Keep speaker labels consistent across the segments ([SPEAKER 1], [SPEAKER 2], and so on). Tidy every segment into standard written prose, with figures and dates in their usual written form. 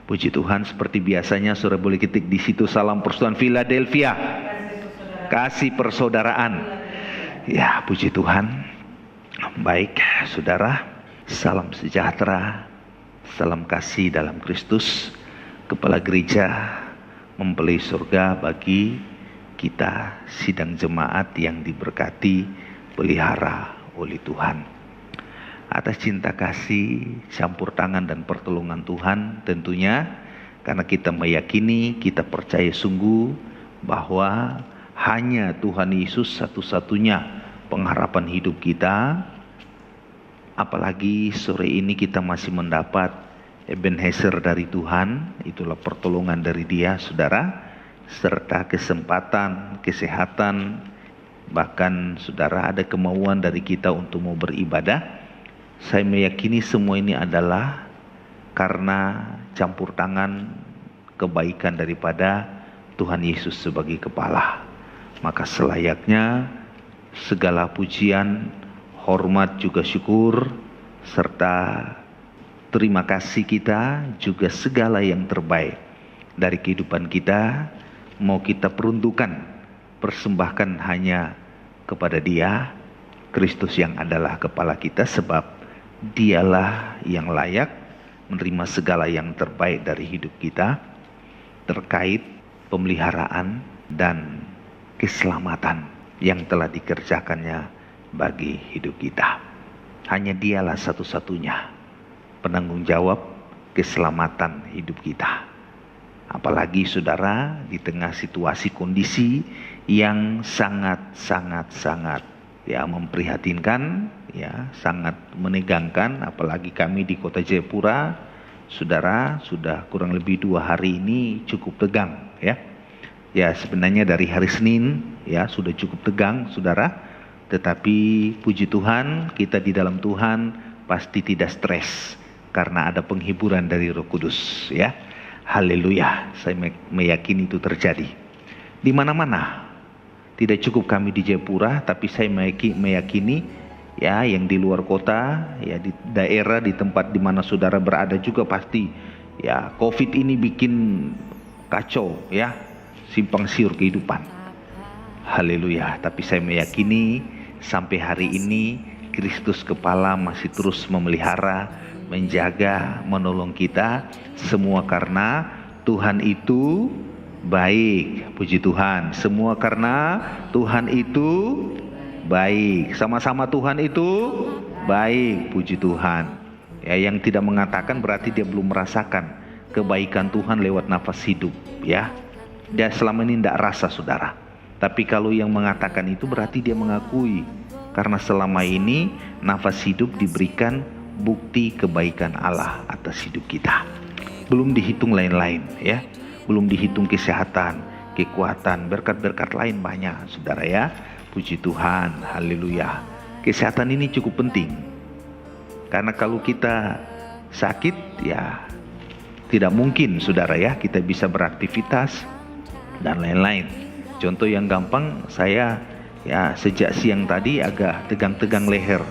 [SPEAKER 1] Puji Tuhan, seperti biasanya saudara boleh ketik di situ salam persaudaraan Philadelphia. Kasih persaudaraan. Ya, puji Tuhan. Baik, saudara, salam sejahtera, salam kasih dalam Kristus. Kepala gereja mempelai surga bagi kita sidang jemaat yang diberkati, pelihara oleh Tuhan. Atas cinta kasih, campur tangan dan pertolongan Tuhan tentunya, karena kita meyakini, kita percaya sungguh bahwa hanya Tuhan Yesus satu-satunya pengharapan hidup kita. Apalagi sore ini kita masih mendapat Ebenezer dari Tuhan, itulah pertolongan dari Dia, saudara, serta kesempatan, kesehatan, bahkan saudara ada kemauan dari kita untuk mau beribadah. Saya meyakini semua ini adalah karena campur tangan kebaikan daripada Tuhan Yesus sebagai kepala. Maka selayaknya segala pujian, hormat juga syukur, serta terima kasih kita juga segala yang terbaik dari kehidupan kita mau kita peruntukkan, persembahkan hanya kepada Dia, Kristus yang adalah kepala kita, sebab Dialah yang layak menerima segala yang terbaik dari hidup kita terkait pemeliharaan dan keselamatan yang telah dikerjakannya bagi hidup kita. Hanya Dialah satu-satunya penanggung jawab keselamatan hidup kita. Apalagi saudara di tengah situasi kondisi yang sangat memprihatinkan, sangat menegangkan. Apalagi kami di kota Jayapura, saudara, sudah kurang lebih 2 hari ini cukup tegang, ya sebenarnya dari hari Senin sudah cukup tegang, saudara. Tetapi puji Tuhan, kita di dalam Tuhan pasti tidak stres karena ada penghiburan dari Roh Kudus, haleluya. Saya meyakini itu terjadi di mana-mana. Tidak cukup kami di Jayapura, tapi saya meyakini yang di luar kota, di daerah, di tempat di mana saudara berada juga pasti COVID ini bikin kacau, simpang siur kehidupan. Haleluya. Tapi saya meyakini sampai hari ini Kristus kepala masih terus memelihara, menjaga, menolong kita semua karena Tuhan itu baik. Puji Tuhan. Semua karena Tuhan itu baik. Sama-sama Tuhan itu baik. Puji Tuhan. Yang tidak mengatakan berarti dia belum merasakan kebaikan Tuhan lewat nafas hidup, Dia selama ini tidak rasa, saudara. Tapi kalau yang mengatakan itu berarti dia mengakui, karena selama ini nafas hidup diberikan bukti kebaikan Allah atas hidup kita. Belum dihitung lain-lain, belum dihitung kesehatan, kekuatan, berkat-berkat lain banyak, saudara, puji Tuhan, haleluya. Kesehatan ini cukup penting, karena kalau kita sakit, tidak mungkin, saudara, kita bisa beraktivitas dan lain-lain. Contoh yang gampang, saya sejak siang tadi agak tegang-tegang leher,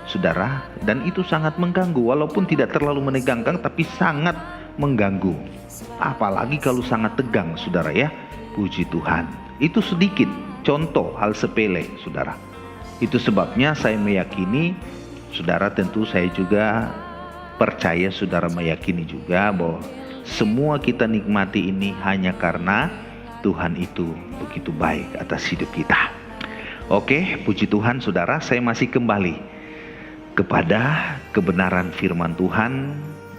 [SPEAKER 1] saudara, dan itu sangat mengganggu. Walaupun tidak terlalu menegangkan, tapi sangat mengganggu. Apalagi kalau sangat tegang, saudara, puji Tuhan. Itu sedikit contoh hal sepele, saudara. Itu sebabnya saya meyakini, saudara, tentu saya juga percaya saudara meyakini juga bahwa semua kita nikmati ini hanya karena Tuhan itu begitu baik atas hidup kita. Oke, puji Tuhan, saudara, saya masih kembali kepada kebenaran firman Tuhan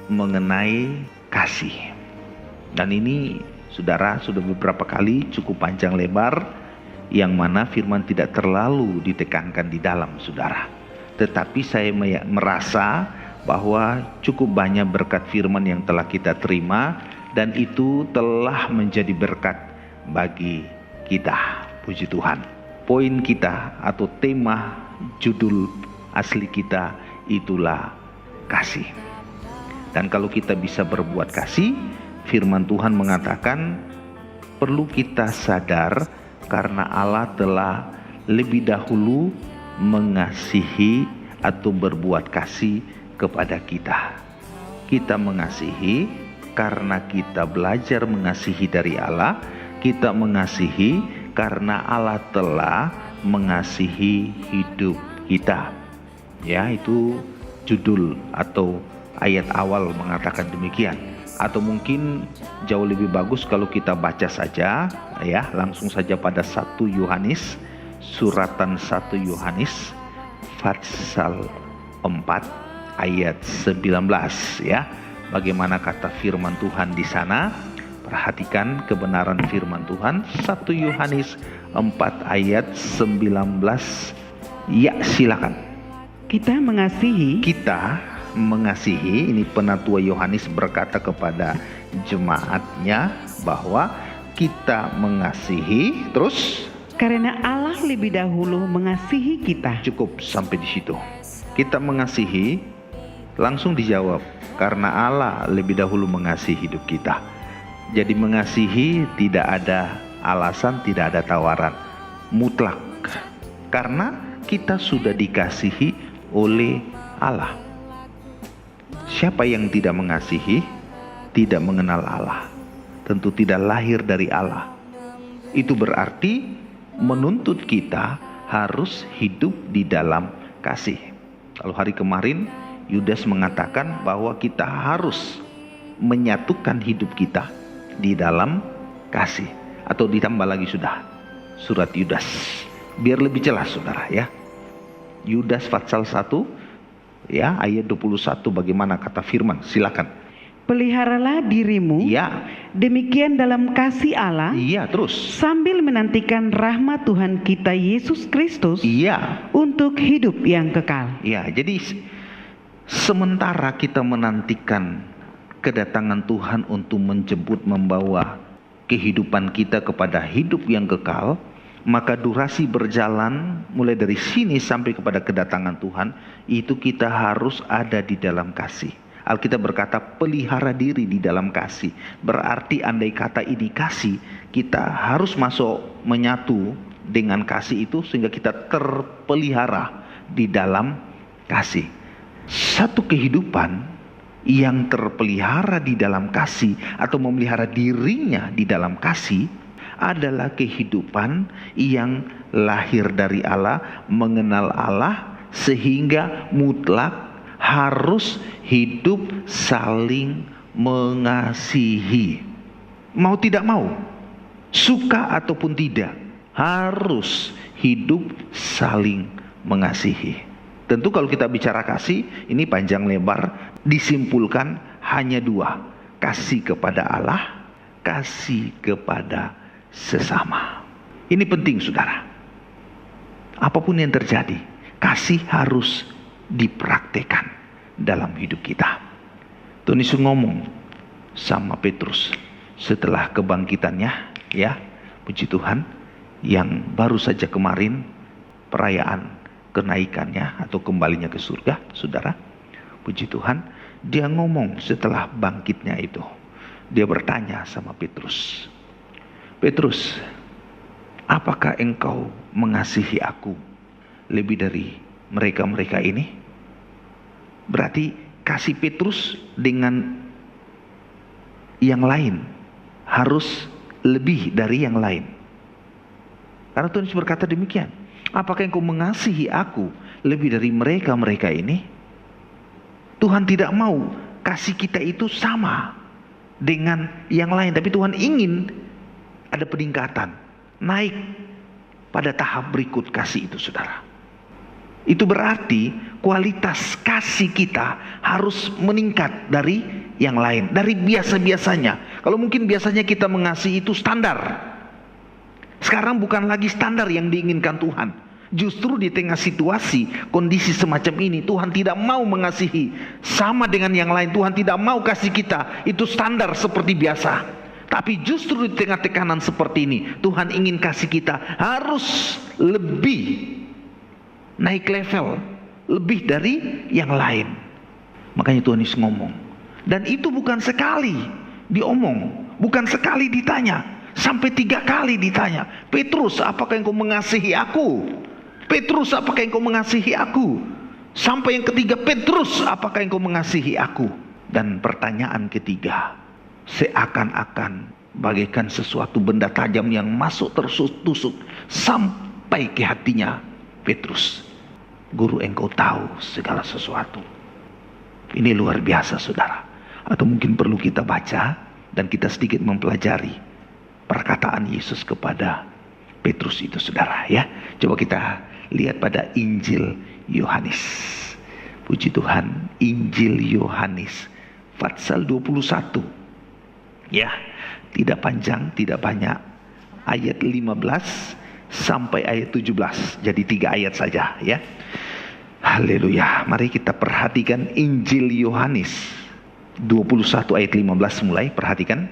[SPEAKER 1] mengenai kasih. Dan ini, saudara, sudah beberapa kali cukup panjang lebar, yang mana firman tidak terlalu ditekankan di dalam, saudara. Tetapi saya merasa bahwa cukup banyak berkat firman yang telah kita terima, dan itu telah menjadi berkat bagi kita. Puji Tuhan. Poin kita atau tema judul asli kita itulah kasih. Dan kalau kita bisa berbuat kasih, firman Tuhan mengatakan perlu kita sadar karena Allah telah lebih dahulu mengasihi atau berbuat kasih kepada kita. Kita mengasihi karena kita belajar mengasihi dari Allah. Kita mengasihi karena Allah telah mengasihi hidup kita. Ya, itu judul atau ayat awal mengatakan demikian. Atau mungkin jauh lebih bagus kalau kita baca saja, ya, langsung saja pada 1 Yohanes, suratan 1 Yohanes pasal 4 ayat 19, ya. Bagaimana kata firman Tuhan di sana? Perhatikan kebenaran firman Tuhan. 1 Yohanes 4 ayat 19. Ya, silakan.
[SPEAKER 2] Kita mengasihi,
[SPEAKER 1] ini penatua Yohanes berkata kepada jemaatnya bahwa kita mengasihi, terus
[SPEAKER 2] karena Allah lebih dahulu mengasihi kita.
[SPEAKER 1] Cukup sampai di situ. Kita mengasihi, langsung dijawab, karena Allah lebih dahulu mengasihi hidup kita. Jadi mengasihi tidak ada alasan, tidak ada tawaran, mutlak. Karena kita sudah dikasihi oleh Allah. Siapa yang tidak mengasihi, tidak mengenal Allah, tentu tidak lahir dari Allah. Itu berarti menuntut kita harus hidup di dalam kasih. Kalau hari kemarin Yudas mengatakan bahwa kita harus menyatukan hidup kita di dalam kasih. Atau ditambah lagi sudah surat Yudas, biar lebih jelas saudara, ya. Yudas pasal 1, ya, ayat 21, bagaimana kata firman? Silakan.
[SPEAKER 2] Peliharalah dirimu,
[SPEAKER 1] ya,
[SPEAKER 2] demikian dalam kasih Allah,
[SPEAKER 1] iya, terus
[SPEAKER 2] sambil menantikan rahmat Tuhan kita Yesus Kristus,
[SPEAKER 1] iya,
[SPEAKER 2] untuk hidup yang kekal.
[SPEAKER 1] Ya, jadi sementara kita menantikan kedatangan Tuhan untuk menjemput, membawa kehidupan kita kepada hidup yang kekal, maka durasi berjalan mulai dari sini sampai kepada kedatangan Tuhan, itu kita harus ada di dalam kasih. Alkitab berkata pelihara diri di dalam kasih. Berarti andai kata ini kasih, kita harus masuk menyatu dengan kasih itu sehingga kita terpelihara di dalam kasih. Satu kehidupan yang terpelihara di dalam kasih atau memelihara dirinya di dalam kasih adalah kehidupan yang lahir dari Allah, mengenal Allah, sehingga mutlak harus hidup saling mengasihi. Mau tidak mau, suka ataupun tidak, harus hidup saling mengasihi. Tentu kalau kita bicara kasih, ini panjang lebar, disimpulkan hanya 2. Kasih kepada Allah, kasih kepada sesama. Ini penting saudara. Apapun yang terjadi, kasih harus dipraktekkan dalam hidup kita. Tuhan Yesus ngomong sama Petrus setelah kebangkitannya, ya, puji Tuhan, yang baru saja kemarin perayaan kenaikannya atau kembalinya ke surga, saudara. Puji Tuhan, dia ngomong setelah bangkitnya itu. Dia bertanya sama Petrus, Petrus, apakah engkau mengasihi aku lebih dari mereka-mereka ini? Berarti kasih Petrus dengan yang lain harus lebih dari yang lain. Karena Tuhan Yesus berkata demikian. Apakah engkau mengasihi aku lebih dari mereka-mereka ini? Tuhan tidak mau kasih kita itu sama dengan yang lain. Tapi Tuhan ingin ada peningkatan, naik pada tahap berikut kasih itu saudara. Itu berarti kualitas kasih kita harus meningkat dari yang lain, dari biasa-biasanya. Kalau mungkin biasanya kita mengasihi itu standar, sekarang bukan lagi standar yang diinginkan Tuhan. Justru di tengah situasi, kondisi semacam ini, Tuhan tidak mau mengasihi sama dengan yang lain. Tuhan tidak mau kasih kita itu standar seperti biasa. Tapi justru di tengah tekanan seperti ini, Tuhan ingin kasih kita harus lebih naik level, lebih dari yang lain. Makanya Tuhan Yesus ngomong. Dan itu bukan sekali diomong, bukan sekali ditanya. Sampai 3 kali ditanya, Petrus, apakah engkau mengasihi aku? Petrus, apakah engkau mengasihi aku? Sampai yang ketiga, Petrus, apakah engkau mengasihi aku? Dan pertanyaan ketiga, seakan-akan bagaikan sesuatu benda tajam yang masuk tertusuk sampai ke hatinya Petrus. Guru, engkau tahu segala sesuatu. Ini luar biasa, saudara. Atau mungkin perlu kita baca dan kita sedikit mempelajari perkataan Yesus kepada Petrus itu, saudara, ya. Coba kita lihat pada Injil Yohanes. Puji Tuhan, Injil Yohanes pasal 21. Ya, tidak panjang, tidak banyak. Ayat 15 sampai ayat 17. Jadi 3 ayat saja, ya. Haleluya. Mari kita perhatikan Injil Yohanes 21 ayat 15 mulai. Perhatikan.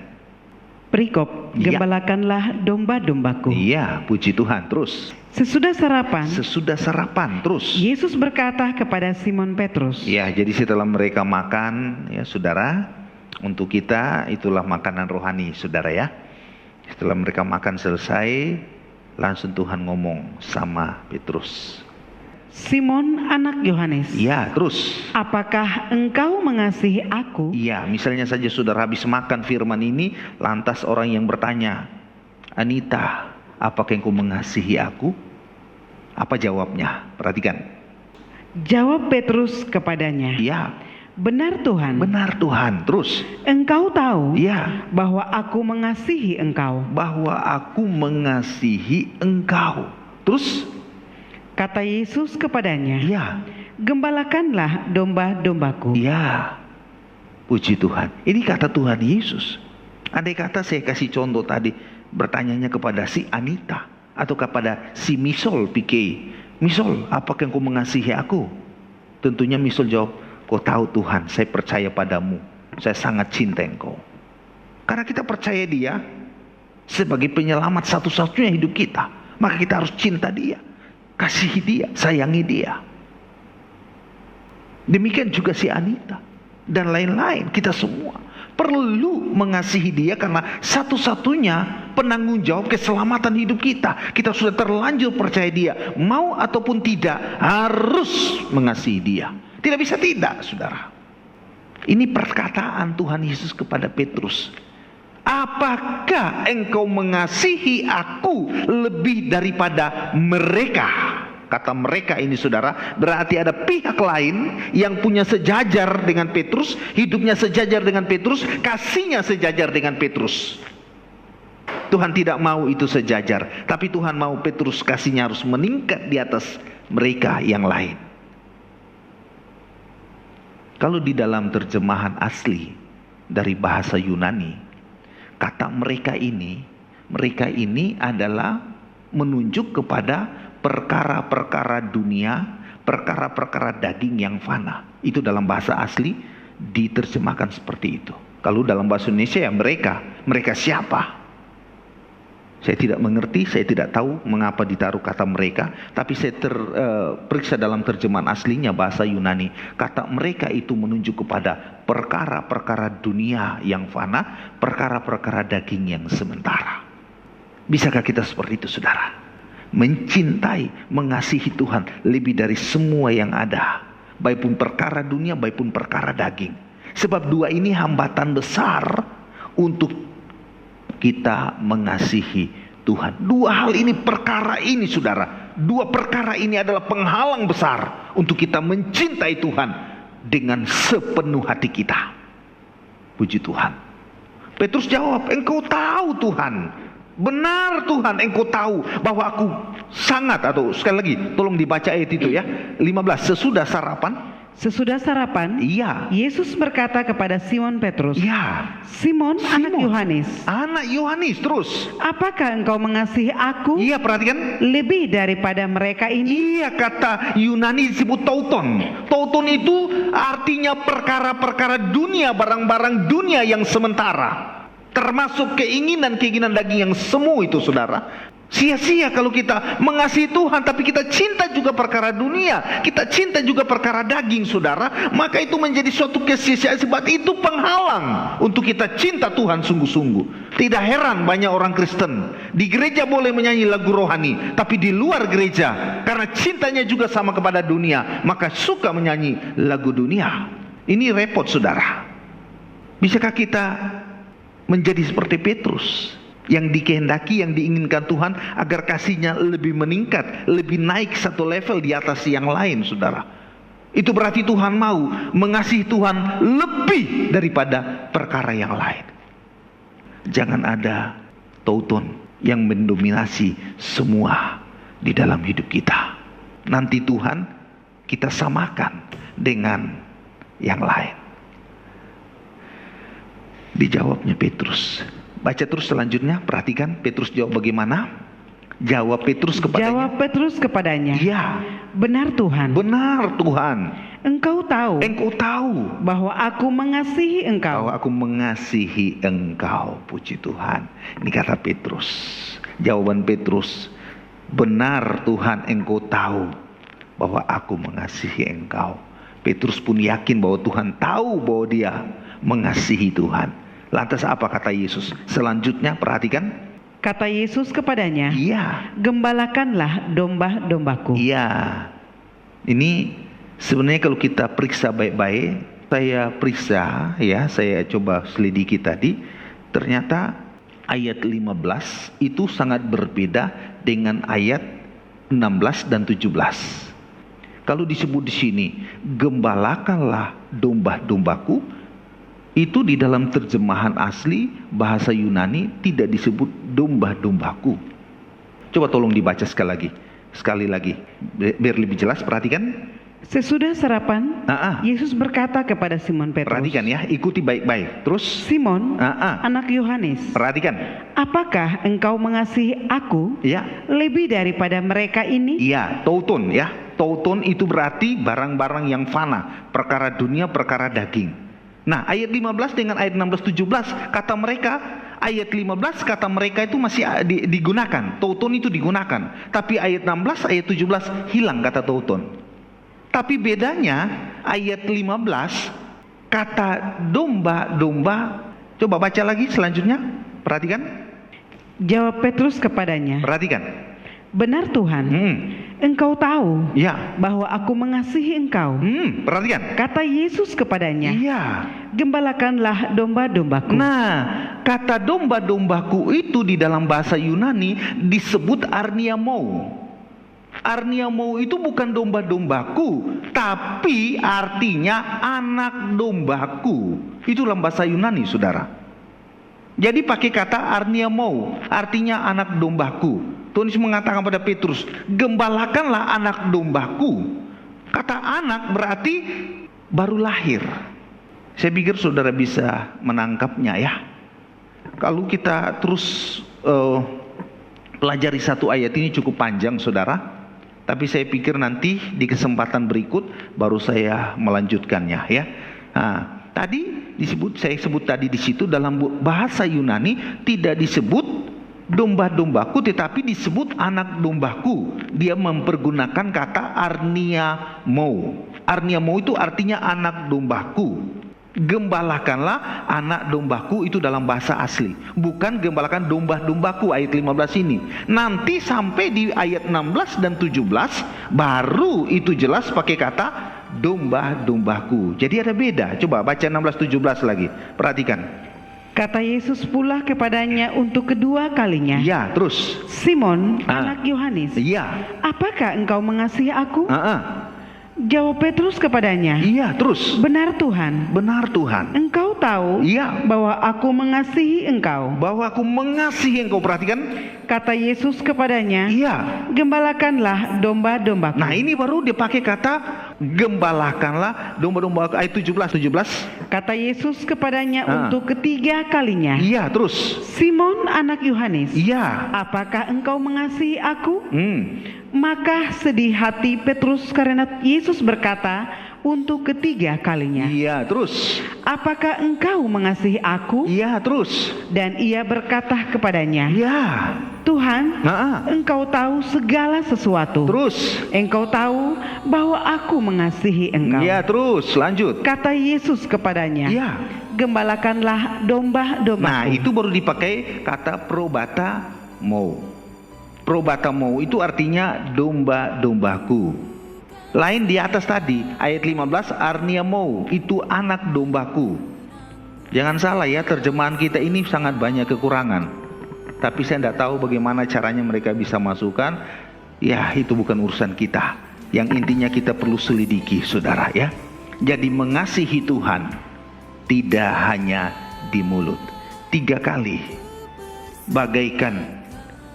[SPEAKER 2] Perikop, gembalakanlah domba-dombaku.
[SPEAKER 1] Iya, puji Tuhan. Terus.
[SPEAKER 2] Sesudah sarapan,
[SPEAKER 1] terus.
[SPEAKER 2] Yesus berkata kepada Simon Petrus.
[SPEAKER 1] Ya, jadi setelah mereka makan, ya saudara, untuk kita itulah makanan rohani, saudara, ya. Setelah mereka makan selesai, langsung Tuhan ngomong sama Petrus.
[SPEAKER 2] Simon anak Yohanes.
[SPEAKER 1] Ya, terus.
[SPEAKER 2] Apakah engkau mengasihi aku?
[SPEAKER 1] Ya, misalnya saja saudara habis makan firman ini, lantas orang yang bertanya, Anita, apakah engkau mengasihi aku? Apa jawabnya? Perhatikan.
[SPEAKER 2] Jawab Petrus kepadanya.
[SPEAKER 1] Ya.
[SPEAKER 2] Benar Tuhan.
[SPEAKER 1] Benar Tuhan. Terus.
[SPEAKER 2] Engkau tahu
[SPEAKER 1] ya,
[SPEAKER 2] bahwa aku mengasihi engkau.
[SPEAKER 1] Bahwa aku mengasihi engkau. Terus.
[SPEAKER 2] Kata Yesus kepadanya.
[SPEAKER 1] Ya.
[SPEAKER 2] Gembalakanlah domba-dombaku.
[SPEAKER 1] Ya. Puji Tuhan. Ini kata Tuhan Yesus. Andai kata saya kasih contoh tadi, bertanyanya kepada si Anita atau kepada si Misol Pike. Misol, apakah engkau mengasihi aku? Tentunya Misol jawab, kau tahu Tuhan, saya percaya padamu. Saya sangat cinta engkau. Karena kita percaya dia sebagai penyelamat satu-satunya hidup kita. Maka kita harus cinta dia, kasihi dia, sayangi dia. Demikian juga si Anita dan lain-lain. Kita semua perlu mengasihi dia karena satu-satunya penanggung jawab keselamatan hidup kita. Kita sudah terlanjur percaya dia, mau ataupun tidak harus mengasihi dia. Tidak bisa tidak, saudara. Ini perkataan Tuhan Yesus kepada Petrus. Apakah engkau mengasihi aku lebih daripada mereka? Kata mereka ini, saudara, berarti ada pihak lain yang punya sejajar dengan Petrus, hidupnya sejajar dengan Petrus, kasihnya sejajar dengan Petrus. Tuhan tidak mau itu sejajar, tapi Tuhan mau Petrus kasihnya harus meningkat di atas mereka yang lain. Kalau di dalam terjemahan asli dari bahasa Yunani, kata mereka ini adalah menunjuk kepada perkara-perkara dunia, perkara-perkara daging yang fana. Itu dalam bahasa asli diterjemahkan seperti itu. Kalau dalam bahasa Indonesia ya mereka siapa? Saya tidak mengerti, saya tidak tahu mengapa ditaruh kata mereka, tapi saya periksa dalam terjemahan aslinya bahasa Yunani. Kata mereka itu menunjuk kepada perkara-perkara dunia yang fana, perkara-perkara daging yang sementara. Bisakah kita seperti itu, saudara? Mencintai, mengasihi Tuhan lebih dari semua yang ada, baik pun perkara dunia, baik pun perkara daging. Sebab dua ini hambatan besar untuk kita mengasihi Tuhan. Dua hal ini, perkara ini, saudara, dua perkara ini adalah penghalang besar untuk kita mencintai Tuhan dengan sepenuh hati kita. Puji Tuhan. Petrus jawab, engkau tahu Tuhan. Benar Tuhan, engkau tahu bahwa aku sangat, atau sekali lagi tolong dibaca ayat itu ya, 15. Sesudah sarapan, iya,
[SPEAKER 2] Yesus berkata kepada Simon Petrus,
[SPEAKER 1] iya,
[SPEAKER 2] Simon anak Yohanes,
[SPEAKER 1] terus,
[SPEAKER 2] apakah engkau mengasihi aku?
[SPEAKER 1] Iya, perhatikan,
[SPEAKER 2] lebih daripada mereka ini?
[SPEAKER 1] Iya, kata Yunani disebut tauton. Tauton itu artinya perkara-perkara dunia, barang-barang dunia yang sementara, termasuk keinginan daging yang semu itu, saudara. Sia-sia kalau kita mengasihi Tuhan tapi kita cinta juga perkara dunia, kita cinta juga perkara daging, saudara. Maka itu menjadi suatu kesia-siaan, sebab itu penghalang untuk kita cinta Tuhan sungguh-sungguh. Tidak heran banyak orang Kristen di gereja boleh menyanyi lagu rohani, tapi di luar gereja karena cintanya juga sama kepada dunia, maka suka menyanyi lagu dunia. Ini repot, saudara. Bisakah kita menjadi seperti Petrus, yang dikehendaki, yang diinginkan Tuhan agar kasihnya lebih meningkat, lebih naik satu level di atas yang lain, saudara. Itu berarti Tuhan mau mengasihi Tuhan lebih daripada perkara yang lain. Jangan ada tauton yang mendominasi semua di dalam hidup kita. Nanti Tuhan kita samakan dengan yang lain. Dijawabnya Petrus. Baca terus selanjutnya, perhatikan Petrus jawab bagaimana. Jawab Petrus kepadanya. Iya.
[SPEAKER 2] Benar Tuhan.
[SPEAKER 1] Benar Tuhan.
[SPEAKER 2] Engkau tahu bahwa aku mengasihi engkau.
[SPEAKER 1] Bahwa aku mengasihi engkau. Puji Tuhan. Ini kata Petrus. Jawaban Petrus. Benar Tuhan, engkau tahu bahwa aku mengasihi engkau. Petrus pun yakin bahwa Tuhan tahu bahwa dia mengasihi Tuhan. Lantas apa kata Yesus? Selanjutnya perhatikan.
[SPEAKER 2] Kata Yesus kepadanya,
[SPEAKER 1] iya,
[SPEAKER 2] gembalakanlah domba-dombaku.
[SPEAKER 1] Iya. Ini sebenarnya kalau kita periksa baik-baik, saya coba selidiki tadi, ternyata ayat 15 itu sangat berbeda dengan ayat 16 dan 17. Kalau disebut di sini, gembalakanlah domba-dombaku, itu di dalam terjemahan asli bahasa Yunani tidak disebut domba-dombaku. Coba tolong dibaca sekali lagi, biar lebih jelas. Perhatikan.
[SPEAKER 2] Sesudah sarapan, Yesus berkata kepada Simon Petrus.
[SPEAKER 1] Perhatikan ya, ikuti baik-baik. Terus
[SPEAKER 2] Simon, anak Yohanes,
[SPEAKER 1] perhatikan.
[SPEAKER 2] Apakah engkau mengasihi aku lebih daripada mereka ini?
[SPEAKER 1] Iya, tauton ya. Tauton itu berarti barang-barang yang fana, perkara dunia, perkara daging. Nah, ayat 15 dengan ayat 16-17 kata mereka, ayat 15 kata mereka itu masih digunakan, tauton itu digunakan. Tapi ayat 16, ayat 17 hilang kata tauton. Tapi bedanya ayat 15 kata domba-domba. Coba baca lagi selanjutnya, perhatikan.
[SPEAKER 2] Jawab Petrus kepadanya.
[SPEAKER 1] Perhatikan.
[SPEAKER 2] Benar Tuhan, engkau tahu bahwa aku mengasihi engkau.
[SPEAKER 1] Perhatikan.
[SPEAKER 2] Kata Yesus kepadanya, gembalakanlah domba-dombaku.
[SPEAKER 1] Nah, kata domba-dombaku itu di dalam bahasa Yunani disebut arniamou. Arniamou itu bukan domba-dombaku, tapi artinya anak dombaku. Itu dalam bahasa Yunani, saudara. Jadi pakai kata arniamou, artinya anak dombaku. Tuhan Yesus mengatakan pada Petrus, gembalakanlah anak dombaku. Kata anak berarti baru lahir. Saya pikir saudara bisa menangkapnya ya. Kalau kita terus pelajari satu ayat ini cukup panjang, saudara. Tapi saya pikir nanti di kesempatan berikut baru saya melanjutkannya ya. Nah, tadi saya sebut tadi di situ dalam bahasa Yunani tidak disebut domba-dombaku, tetapi disebut anak dombaku. Dia mempergunakan kata arniamou. Arniamou itu artinya anak dombaku. Gembalakanlah anak dombaku itu dalam bahasa asli. Bukan gembalakan domba-dombaku ayat 15 ini. Nanti sampai di ayat 16 dan 17 baru itu jelas pakai kata domba-dombaku. Jadi ada beda. Coba baca 16-17 lagi. Perhatikan.
[SPEAKER 2] Kata Yesus pula kepadanya untuk kedua kalinya.
[SPEAKER 1] Ya, terus.
[SPEAKER 2] Simon, anak Yohanes.
[SPEAKER 1] Iya.
[SPEAKER 2] Apakah engkau mengasihi aku? Jawab Petrus kepadanya.
[SPEAKER 1] Iya, terus.
[SPEAKER 2] Benar Tuhan.
[SPEAKER 1] Benar Tuhan.
[SPEAKER 2] Engkau tahu bahwa aku mengasihi engkau.
[SPEAKER 1] Bahwa aku mengasihi engkau. Perhatikan.
[SPEAKER 2] Kata Yesus kepadanya.
[SPEAKER 1] Iya.
[SPEAKER 2] Gembalakanlah domba-dombaku.
[SPEAKER 1] Nah, ini baru dipakai kata gembalakanlah domba-domba ayat 17.
[SPEAKER 2] Kata Yesus kepadanya untuk ketiga kalinya.
[SPEAKER 1] Iya, terus.
[SPEAKER 2] Simon anak Yohanes.
[SPEAKER 1] Iya.
[SPEAKER 2] Apakah engkau mengasihi aku? Maka sedih hati Petrus karena Yesus berkata untuk ketiga kalinya.
[SPEAKER 1] Iya, terus.
[SPEAKER 2] Apakah engkau mengasihi aku?
[SPEAKER 1] Iya, terus.
[SPEAKER 2] Dan ia berkata kepadanya.
[SPEAKER 1] Iya.
[SPEAKER 2] Tuhan, engkau tahu segala sesuatu.
[SPEAKER 1] Terus.
[SPEAKER 2] Engkau tahu bahwa aku mengasihi engkau.
[SPEAKER 1] Iya, terus. Lanjut.
[SPEAKER 2] Kata Yesus kepadanya.
[SPEAKER 1] Iya.
[SPEAKER 2] Gembalakanlah domba-dombaku.
[SPEAKER 1] Nah, itu baru dipakai kata probatamou. Probatamou itu artinya domba-dombaku. Lain di atas tadi, ayat 15 arniamou itu anak dombaku. Jangan salah ya, terjemahan kita ini sangat banyak kekurangan. Tapi saya tidak tahu bagaimana caranya mereka bisa masukkan. Ya, itu bukan urusan kita. Yang intinya kita perlu selidiki, saudara ya. Jadi mengasihi Tuhan tidak hanya di mulut. 3 kali bagaikan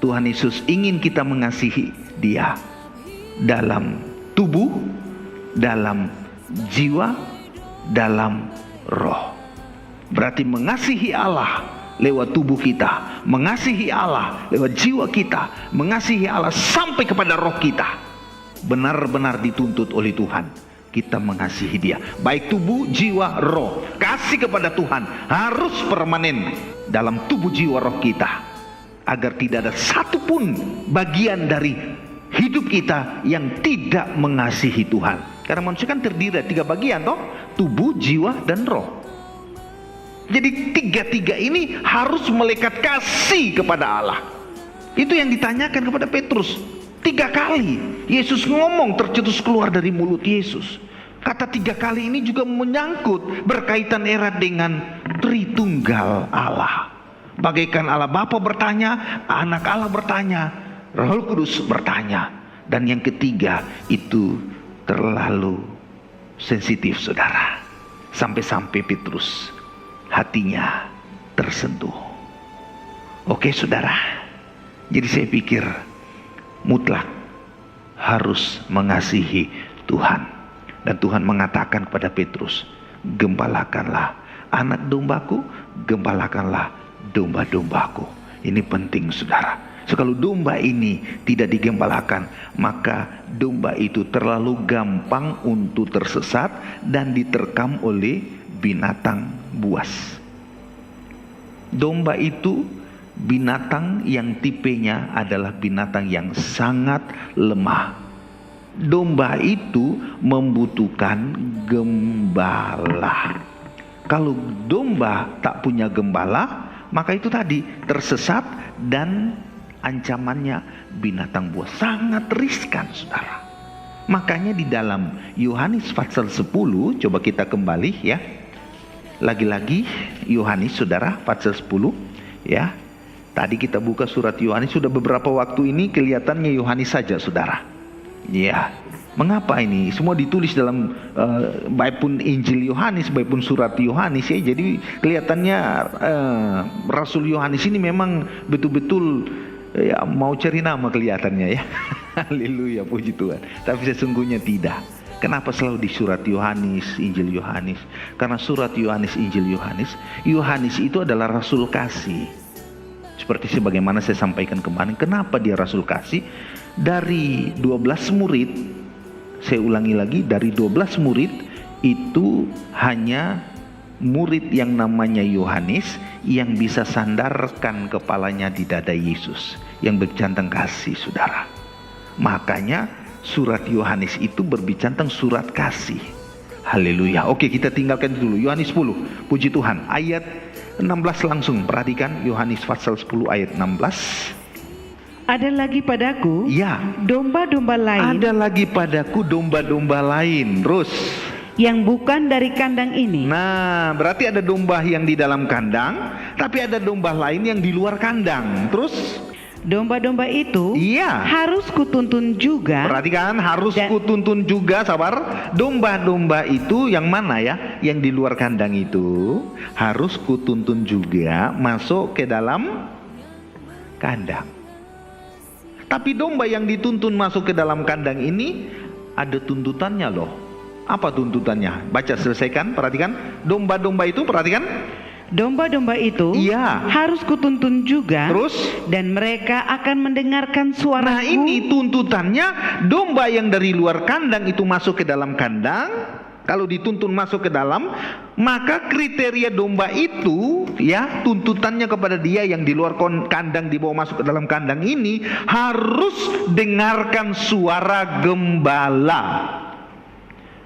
[SPEAKER 1] Tuhan Yesus ingin kita mengasihi Dia dalam tubuh, dalam jiwa, dalam roh. Berarti mengasihi Allah lewat tubuh kita, mengasihi Allah lewat jiwa kita, mengasihi Allah sampai kepada roh kita. Benar-benar dituntut oleh Tuhan kita mengasihi Dia, baik tubuh, jiwa, roh. Kasih kepada Tuhan harus permanen dalam tubuh, jiwa, roh kita, agar tidak ada satupun bagian dari hidup kita yang tidak mengasihi Tuhan. Karena manusia kan terdiri dari 3 bagian toh, tubuh, jiwa, dan roh. Jadi 3-3 ini harus melekat kasih kepada Allah. Itu yang ditanyakan kepada Petrus 3 kali. Yesus ngomong tercetus keluar dari mulut Yesus. Kata 3 kali ini juga menyangkut berkaitan erat dengan Tritunggal Allah. Bagaikan Allah Bapa bertanya, Anak Allah bertanya, Roh Kudus bertanya. Dan yang ketiga itu terlalu sensitif, saudara. Sampai-sampai Petrus hatinya tersentuh. Oke, saudara. Jadi saya pikir mutlak harus mengasihi Tuhan. Dan Tuhan mengatakan kepada Petrus, gembalakanlah anak dombaku, gembalakanlah domba-dombaku. Ini penting, saudara. So, kalau domba ini tidak digembalakan, maka domba itu terlalu gampang untuk tersesat dan diterkam oleh binatang buas. Domba itu binatang yang tipenya adalah binatang yang sangat lemah. Domba itu membutuhkan gembala. Kalau domba tak punya gembala, maka itu tadi tersesat dan ancamannya binatang buas. Sangat riskan, saudara. Makanya di dalam Yohanes pasal 10, coba kita kembali ya. Lagi-lagi Yohanes, saudara, pasal 10 ya. Tadi kita buka surat Yohanes, sudah beberapa waktu ini kelihatannya Yohanes saja, saudara. Ya, mengapa ini? Semua ditulis dalam baik pun Injil Yohanes, baik pun surat Yohanes ya. Jadi kelihatannya Rasul Yohanes ini memang betul-betul ya mau cari nama kelihatannya ya. Haleluya, puji Tuhan. Tapi sesungguhnya tidak. Kenapa selalu di surat Yohanes, Injil Yohanes? Karena surat Yohanes, Injil Yohanes, Yohanes itu adalah rasul kasih. Seperti sebagaimana saya sampaikan kemarin, kenapa dia rasul kasih? Dari 12 murid, saya ulangi lagi, dari 12 murid itu hanya murid yang namanya Yohanes yang bisa sandarkan kepalanya di dada Yesus, yang bercantang kasih, saudara. Makanya surat Yohanes itu berbicara tentang surat kasih. Haleluya. Oke, kita tinggalkan dulu Yohanes 10. Puji Tuhan. Ayat 16 langsung perhatikan, Yohanes pasal 10 ayat 16.
[SPEAKER 2] Ada lagi padaku
[SPEAKER 1] Ya,
[SPEAKER 2] domba-domba lain
[SPEAKER 1] ada lagi padaku domba-domba lain. Terus
[SPEAKER 2] yang bukan dari kandang ini.
[SPEAKER 1] nah, berarti ada domba yang di dalam kandang, tapi ada domba lain yang di luar kandang. Terus
[SPEAKER 2] Domba-domba itu
[SPEAKER 1] iya,
[SPEAKER 2] harus kutuntun juga.
[SPEAKER 1] perhatikan, harus kutuntun juga, sabar. Domba-domba itu yang mana ya? Yang di luar kandang itu harus kutuntun juga masuk ke dalam kandang. Tapi domba yang dituntun masuk ke dalam kandang ini ada tuntutannya loh. Apa tuntutannya? Baca, selesaikan, perhatikan. Domba-domba itu, perhatikan.
[SPEAKER 2] Domba-domba itu
[SPEAKER 1] iya,
[SPEAKER 2] harus kutuntun juga.
[SPEAKER 1] Terus?
[SPEAKER 2] Dan mereka akan mendengarkan suaraku.
[SPEAKER 1] Nah, ini tuntutannya. Domba yang dari luar kandang itu masuk ke dalam kandang. Kalau dituntun masuk ke dalam, maka kriteria domba itu ya, tuntutannya kepada dia yang di luar kandang dibawa masuk ke dalam kandang ini harus dengarkan suara gembala.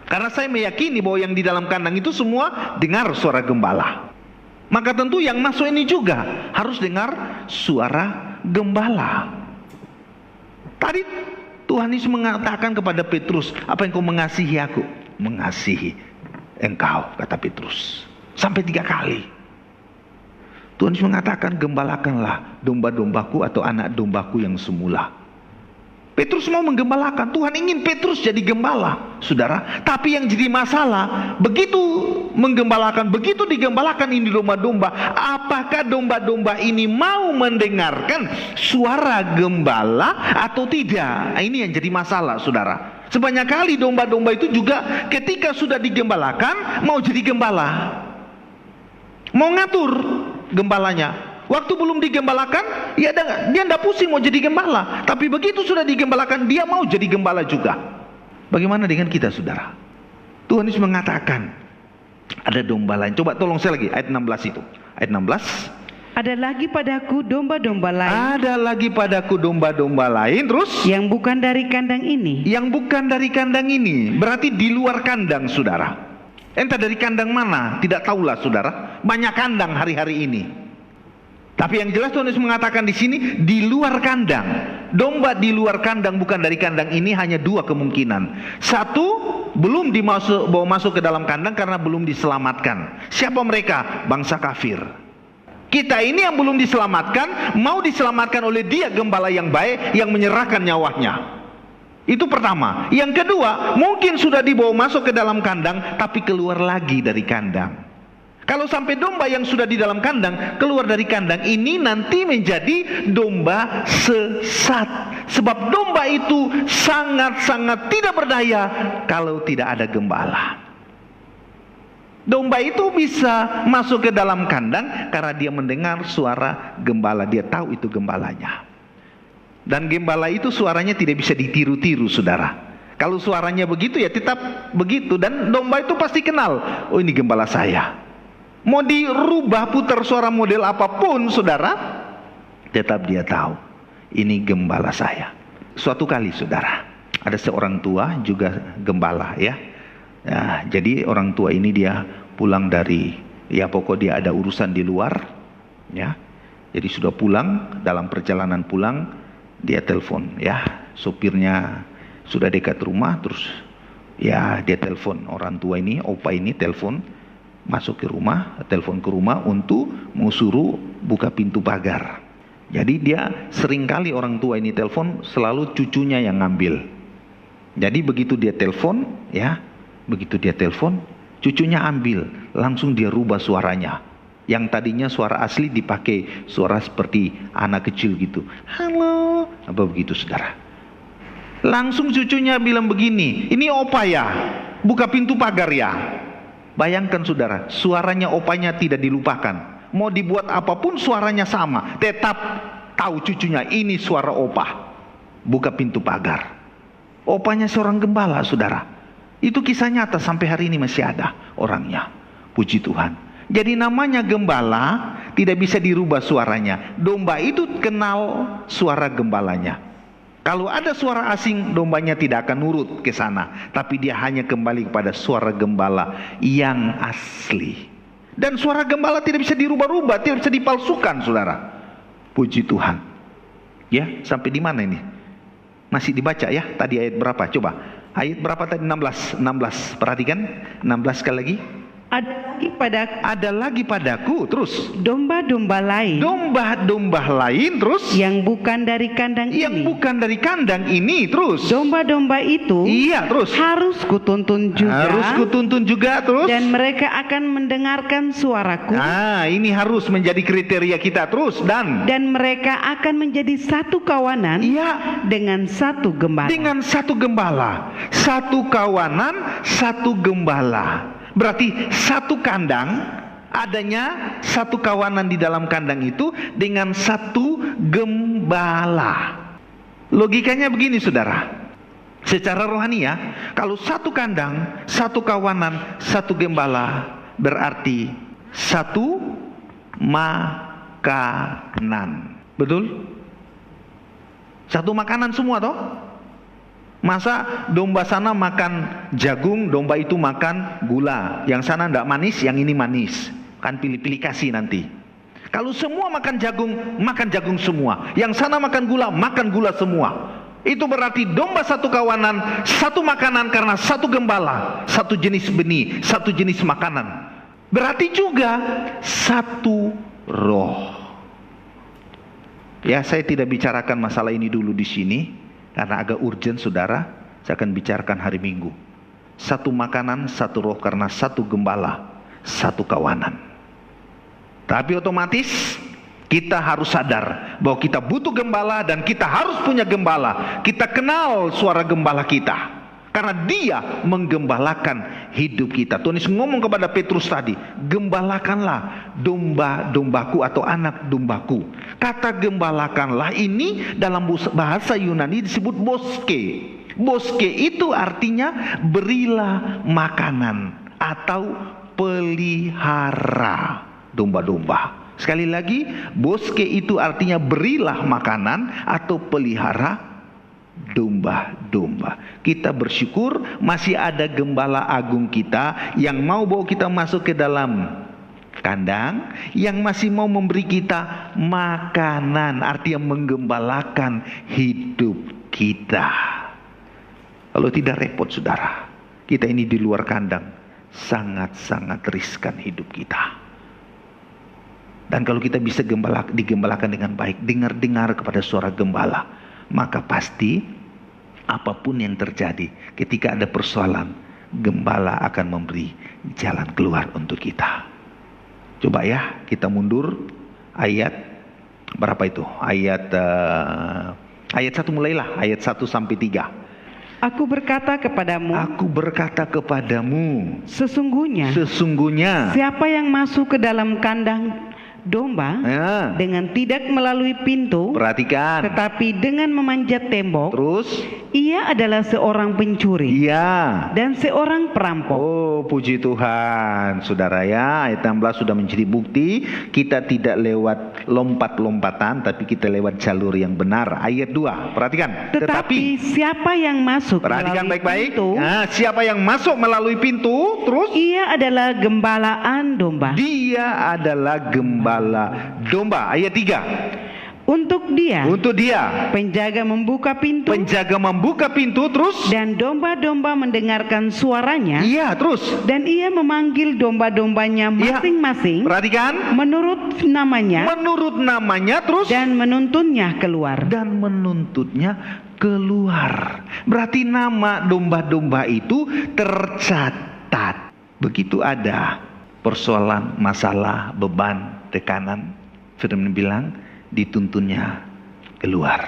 [SPEAKER 1] Karena saya meyakini bahwa yang di dalam kandang itu semua dengar suara gembala. Maka tentu yang masuk ini juga harus dengar suara gembala. Tadi Tuhan Yesus mengatakan kepada Petrus, apa yang kau mengasihi aku? Mengasihi engkau, kata Petrus. Sampai 3 kali. Tuhan Yesus mengatakan, gembalakanlah domba-dombaku atau anak dombaku yang semula. Petrus mau menggembalakan. Tuhan ingin Petrus jadi gembala, saudara. Tapi yang jadi masalah, begitu menggembalakan, begitu digembalakan ini domba-domba, apakah domba-domba ini mau mendengarkan suara gembala atau tidak? Nah, ini yang jadi masalah, saudara. Sebanyak kali domba-domba itu juga ketika sudah digembalakan mau jadi gembala, mau ngatur gembalanya. Waktu belum digembalakan, ya dia tidak pusing mau jadi gembala. Tapi begitu sudah digembalakan, dia mau jadi gembala juga. Bagaimana dengan kita, saudara? Tuhan Yesus mengatakan, ada domba lain. Coba tolong saya lagi, ayat 16 itu. Ayat 16.
[SPEAKER 2] Ada lagi padaku domba-domba lain.
[SPEAKER 1] Ada lagi padaku domba-domba lain, terus?
[SPEAKER 2] Yang bukan dari kandang ini.
[SPEAKER 1] Yang bukan dari kandang ini. Berarti di luar kandang, saudara. Entah dari kandang mana, tidak tahulah, saudara. Banyak kandang hari-hari ini. Tapi yang jelas Tuhan Yesus mengatakan di sini di luar kandang. Domba di luar kandang bukan dari kandang ini hanya 2 kemungkinan. Satu, belum bawa masuk ke dalam kandang karena belum diselamatkan. Siapa mereka? Bangsa kafir. Kita ini yang belum diselamatkan, mau diselamatkan oleh Dia gembala yang baik yang menyerahkan nyawanya. Itu pertama. Yang kedua, mungkin sudah dibawa masuk ke dalam kandang tapi keluar lagi dari kandang. Kalau sampai domba yang sudah di dalam kandang keluar dari kandang ini nanti menjadi domba sesat. Sebab domba itu sangat-sangat tidak berdaya kalau tidak ada gembala. Domba itu bisa masuk ke dalam kandang karena dia mendengar suara gembala. Dia tahu itu gembalanya. Dan gembala itu suaranya tidak bisa ditiru-tiru, saudara. Kalau suaranya begitu ya tetap begitu. Dan domba itu pasti kenal, oh ini gembala saya. Mau dirubah putar suara model apapun, saudara, tetap dia tahu ini gembala saya. Suatu kali, saudara, ada seorang tua juga gembala, ya. Nah, jadi orang tua ini dia pulang dari, ya pokok dia ada urusan di luar, ya. Jadi sudah pulang, dalam perjalanan pulang dia telepon, ya, sopirnya sudah dekat rumah, terus ya dia telepon orang tua ini, opa ini telepon. Masuk ke rumah, telepon ke rumah untuk mau suruh buka pintu pagar. Jadi dia seringkali orang tua ini telepon selalu cucunya yang ngambil. Jadi begitu dia telepon, ya, begitu dia telepon, cucunya ambil, langsung dia rubah suaranya. Yang tadinya suara asli dipakai suara seperti anak kecil gitu. Halo, apa begitu, saudara? Langsung cucunya bilang begini, ini opa ya, buka pintu pagar ya. Bayangkan, saudara, suaranya opanya tidak dilupakan. Mau dibuat apapun suaranya sama. Tetap tahu cucunya ini suara opa. Buka pintu pagar. Opanya seorang gembala, saudara. Itu kisah nyata sampai hari ini masih ada orangnya. Puji Tuhan. Jadi namanya gembala tidak bisa dirubah suaranya. Domba itu kenal suara gembalanya. Kalau ada suara asing, dombanya tidak akan nurut ke sana. Tapi dia hanya kembali kepada suara gembala yang asli. Dan suara gembala tidak bisa dirubah-rubah, tidak bisa dipalsukan, saudara. Puji Tuhan. Ya, sampai di mana ini? Masih dibaca ya? Tadi ayat berapa? Coba. Ayat berapa tadi? 16. Perhatikan. 16 sekali lagi.
[SPEAKER 2] Ada lagi
[SPEAKER 1] padaku, terus
[SPEAKER 2] domba-domba lain.
[SPEAKER 1] Domba-domba lain, terus
[SPEAKER 2] yang bukan dari kandang ini.
[SPEAKER 1] Yang bukan dari kandang ini, terus
[SPEAKER 2] domba-domba itu,
[SPEAKER 1] iya, terus
[SPEAKER 2] harus kutuntun juga.
[SPEAKER 1] Terus
[SPEAKER 2] dan mereka akan mendengarkan suaraku.
[SPEAKER 1] Nah, ini harus menjadi kriteria kita, terus dan
[SPEAKER 2] mereka akan menjadi satu kawanan, iya, dengan satu gembala.
[SPEAKER 1] Satu kawanan, satu gembala. Berarti satu kandang, adanya satu kawanan di dalam kandang itu dengan satu gembala. Logikanya begini, saudara. Secara rohani ya, kalau satu kandang, satu kawanan, satu gembala, berarti satu makanan. Betul? Satu makanan semua toh? Masa domba sana makan jagung, domba itu makan gula. Yang sana enggak manis, yang ini manis. Kan pilih-pilih kasih nanti. Kalau semua makan jagung semua. Yang sana makan gula semua. Itu berarti domba satu kawanan, satu makanan karena satu gembala, satu jenis benih, satu jenis makanan. berarti juga satu roh. Ya, saya tidak bicarakan masalah ini dulu di sini karena agak urgent, saudara. Saya akan bicarakan hari Minggu. Satu makanan, satu roh, karena satu gembala, satu kawanan. Tapi otomatis kita harus sadar bahwa kita butuh gembala dan kita harus punya gembala. Kita kenal suara gembala kita, karena dia menggembalakan hidup kita. Tuhan Yesus ngomong kepada Petrus tadi, gembalakanlah domba-dombaku atau anak dombaku. Kata gembalakanlah ini dalam bahasa Yunani disebut boske. Boske itu artinya berilah makanan atau pelihara domba-domba. Sekali lagi, boske itu artinya berilah makanan atau pelihara domba-domba. Kita bersyukur masih ada gembala agung kita yang mau bawa kita masuk ke dalam kandang, yang masih mau memberi kita makanan, artinya menggembalakan hidup kita. Kalau tidak repot, saudara, kita ini di luar kandang sangat-sangat riskan hidup kita. Dan kalau kita bisa digembalakan dengan baik, dengar-dengar kepada suara gembala, maka pasti apapun yang terjadi ketika ada persoalan, gembala akan memberi jalan keluar untuk kita. Coba ya, kita mundur ayat berapa itu? Ayat 1 mulailah, ayat 1 sampai 3.
[SPEAKER 2] Aku berkata kepadamu, sesungguhnya siapa yang masuk ke dalam kandang domba dengan tidak melalui pintu,
[SPEAKER 1] perhatikan,
[SPEAKER 2] tetapi dengan memanjat tembok,
[SPEAKER 1] terus
[SPEAKER 2] ia adalah seorang pencuri dan seorang perampok.
[SPEAKER 1] Oh, puji Tuhan, saudara ya. Ayat 16 sudah menjadi bukti kita tidak lewat lompat-lompatan, tapi kita lewat jalur yang benar. Ayat 2, perhatikan.
[SPEAKER 2] Tetapi siapa yang masuk
[SPEAKER 1] perhatikan
[SPEAKER 2] melalui
[SPEAKER 1] baik-baik.
[SPEAKER 2] pintu,
[SPEAKER 1] Siapa yang masuk melalui pintu, terus
[SPEAKER 2] ia adalah gembalaan domba.
[SPEAKER 1] Dia adalah gembala domba. Ayat 3.
[SPEAKER 2] Untuk dia penjaga membuka pintu, terus
[SPEAKER 1] dan
[SPEAKER 2] domba-domba mendengarkan suaranya.
[SPEAKER 1] Iya, terus
[SPEAKER 2] dan ia memanggil domba-dombanya masing-masing,
[SPEAKER 1] perhatikan,
[SPEAKER 2] menurut namanya, terus dan menuntunnya keluar. Berarti nama domba-domba itu tercatat. Begitu ada persoalan, masalah, beban, tekanan, firman bilang dituntunnya keluar.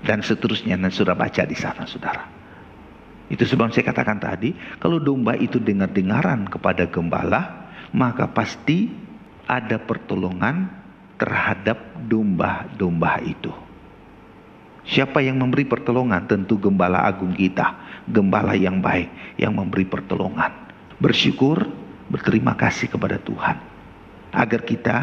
[SPEAKER 2] Dan seterusnya, dan sudah baca di sana, saudara. Itu sebab saya katakan tadi, kalau domba itu dengar-dengaran kepada gembala, maka pasti ada pertolongan terhadap domba-domba itu. Siapa yang memberi pertolongan? Tentu gembala agung kita, gembala yang baik, yang memberi pertolongan. Bersyukur, berterima kasih kepada Tuhan, agar kita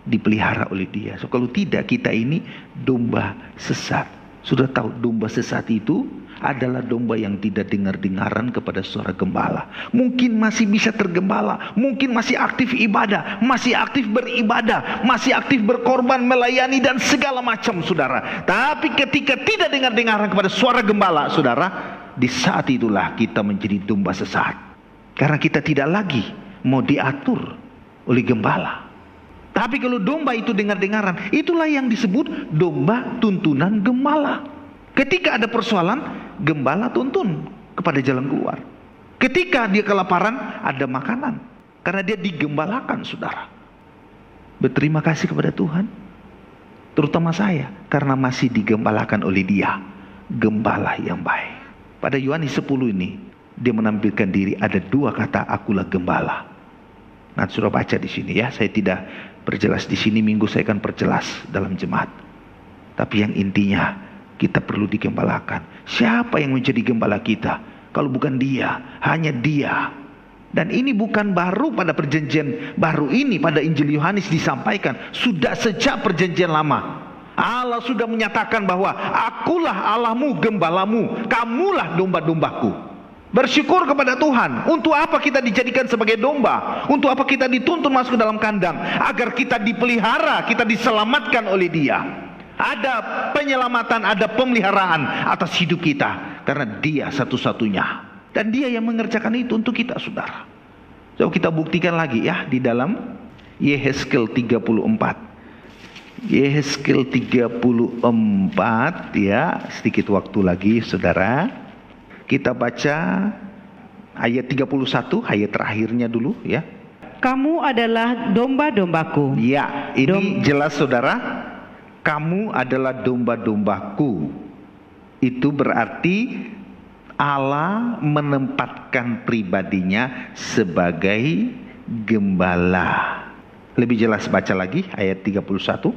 [SPEAKER 2] dipelihara oleh dia. So, kalau tidak, kita ini domba sesat. Sudah tahu domba sesat itu adalah domba yang tidak dengar-dengaran kepada suara gembala. Mungkin masih bisa tergembala, mungkin masih aktif ibadah, masih aktif beribadah, masih aktif berkorban, melayani dan segala macam, saudara. Tapi ketika tidak dengar-dengaran kepada suara gembala, saudara, di saat itulah kita menjadi domba sesat. Karena kita tidak lagi mau diatur oleh gembala. Tapi kalau domba itu dengar-dengaran, itulah yang disebut domba tuntunan gembala. Ketika ada persoalan, gembala tuntun kepada jalan keluar. Ketika dia kelaparan, ada makanan. Karena dia digembalakan, saudara. Berterima kasih kepada Tuhan. Terutama saya, karena masih digembalakan oleh dia. Gembala yang baik. Pada Yohanes 10 ini, dia menampilkan diri, ada 2 kata, akulah gembala. Nah, sudah baca di sini ya. Saya tidak perjelas di sini, minggu saya akan perjelas dalam jemaat. Tapi yang intinya, kita perlu digembalakan. Siapa yang menjadi gembala kita? Kalau bukan dia, hanya dia. Dan ini bukan baru pada perjanjian baru ini, pada Injil Yohanes disampaikan. Sudah sejak perjanjian lama. Allah sudah menyatakan bahwa akulah Allahmu, gembalamu, kamulah domba-dombaku. Bersyukur kepada Tuhan. Untuk apa kita dijadikan sebagai domba? Untuk apa kita dituntun masuk ke dalam kandang? Agar kita dipelihara, kita diselamatkan oleh dia. Ada penyelamatan, ada pemeliharaan atas hidup kita. Karena dia satu-satunya. Dan dia yang mengerjakan itu untuk kita, saudara. Coba kita buktikan lagi ya di dalam Yehezkel 34. Yehezkel 34 ya, sedikit waktu lagi saudara. Kita baca ayat 31, ayat terakhirnya dulu ya.
[SPEAKER 3] Kamu adalah domba-dombaku.
[SPEAKER 2] Ya, ini jelas saudara. Kamu adalah domba-dombaku. Itu berarti Allah menempatkan pribadinya sebagai gembala. Lebih jelas baca lagi ayat 31.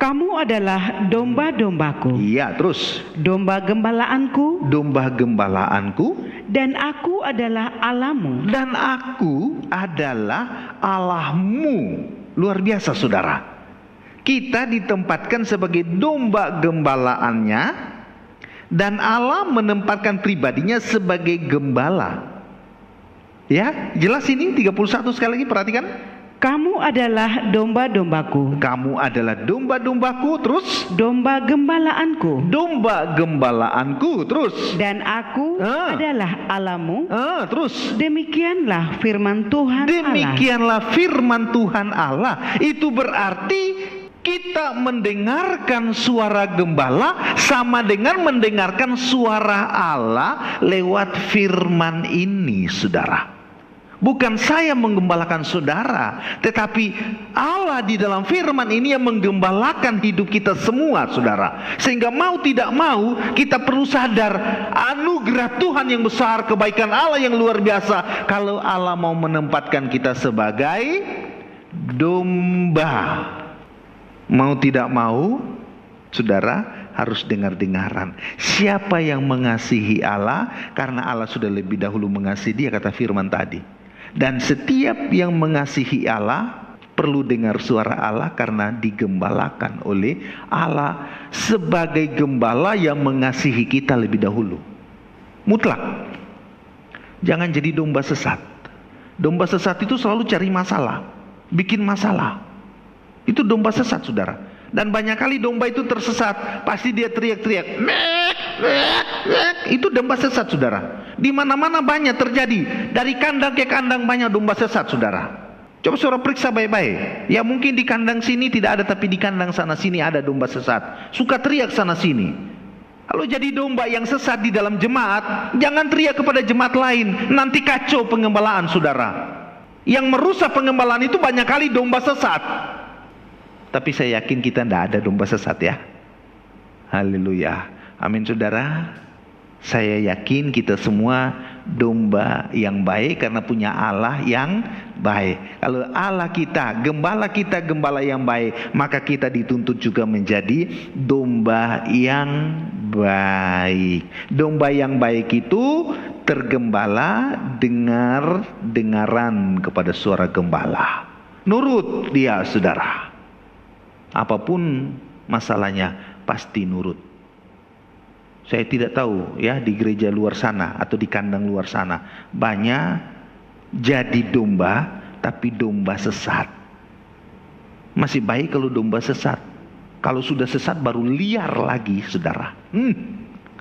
[SPEAKER 3] Kamu adalah domba-dombaku.
[SPEAKER 2] Iya, terus.
[SPEAKER 3] Domba gembalaanku.
[SPEAKER 2] Domba gembalaanku.
[SPEAKER 3] Dan aku adalah Allahmu.
[SPEAKER 2] Dan aku adalah Allahmu. Luar biasa saudara. Kita ditempatkan sebagai domba gembalaannya. Dan Allah menempatkan pribadinya sebagai gembala. Ya, jelas ini 31 sekali lagi perhatikan.
[SPEAKER 3] Kamu adalah domba-dombaku.
[SPEAKER 2] Kamu adalah domba-dombaku, terus
[SPEAKER 3] Domba gembalaanku.
[SPEAKER 2] domba gembalaanku, terus
[SPEAKER 3] Dan aku adalah Allahmu.
[SPEAKER 2] terus
[SPEAKER 3] Demikianlah firman Tuhan Allah.
[SPEAKER 2] demikianlah firman Tuhan Allah. Itu berarti kita mendengarkan suara gembala sama dengan mendengarkan suara Allah lewat firman ini, saudara. Bukan saya menggembalakan saudara, tetapi Allah di dalam firman ini yang menggembalakan hidup kita semua, saudara. Sehingga mau tidak mau kita perlu sadar anugerah Tuhan yang besar, kebaikan Allah yang luar biasa. Kalau Allah mau menempatkan kita sebagai domba, mau tidak mau, saudara harus dengar-dengaran. Siapa yang mengasihi Allah, karena Allah sudah lebih dahulu mengasihi dia, kata firman tadi. Dan setiap yang mengasihi Allah perlu dengar suara Allah karena digembalakan oleh Allah sebagai gembala yang mengasihi kita lebih dahulu. Mutlak. Jangan jadi domba sesat. Domba sesat itu selalu cari masalah, bikin masalah. Itu domba sesat, saudara. Dan banyak kali domba itu tersesat, pasti dia teriak-teriak, mek, mek, mek. Itu domba sesat, saudara. Di mana-mana banyak terjadi, dari kandang ke kandang banyak domba sesat, saudara. Coba saudara periksa baik-baik. Ya mungkin di kandang sini tidak ada, tapi di kandang sana sini ada domba sesat. Suka teriak sana sini. Kalau jadi domba yang sesat di dalam jemaat, jangan teriak kepada jemaat lain, nanti kacau pengembalaan, saudara. Yang merusak pengembalaan itu banyak kali domba sesat. Tapi saya yakin kita tidak ada domba sesat ya. Haleluya. Amin saudara. Saya yakin kita semua domba yang baik karena punya Allah yang baik. Kalau Allah kita gembala yang baik, maka kita dituntut juga menjadi domba yang baik. Domba yang baik itu tergembala dengaran kepada suara gembala. Nurut dia, saudara. Apapun masalahnya pasti nurut. Saya tidak tahu ya di gereja luar sana atau di kandang luar sana banyak jadi domba tapi domba sesat. Masih baik kalau domba sesat. Kalau sudah sesat baru liar lagi, saudara.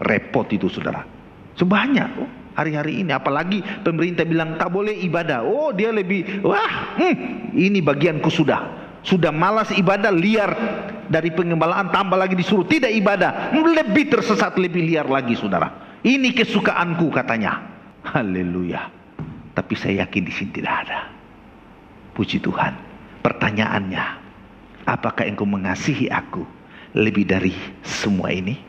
[SPEAKER 2] Repot itu, saudara. Sebanyak hari-hari ini, apalagi pemerintah bilang tak boleh ibadah. Oh dia lebih ini bagianku sudah malas ibadah, liar dari pengembalaan, tambah lagi disuruh tidak ibadah, lebih tersesat, lebih liar lagi, saudara. Ini kesukaanku katanya. Haleluya. Tapi saya yakin di sini tidak ada. Puji Tuhan. Pertanyaannya, apakah engkau mengasihi aku lebih dari semua ini?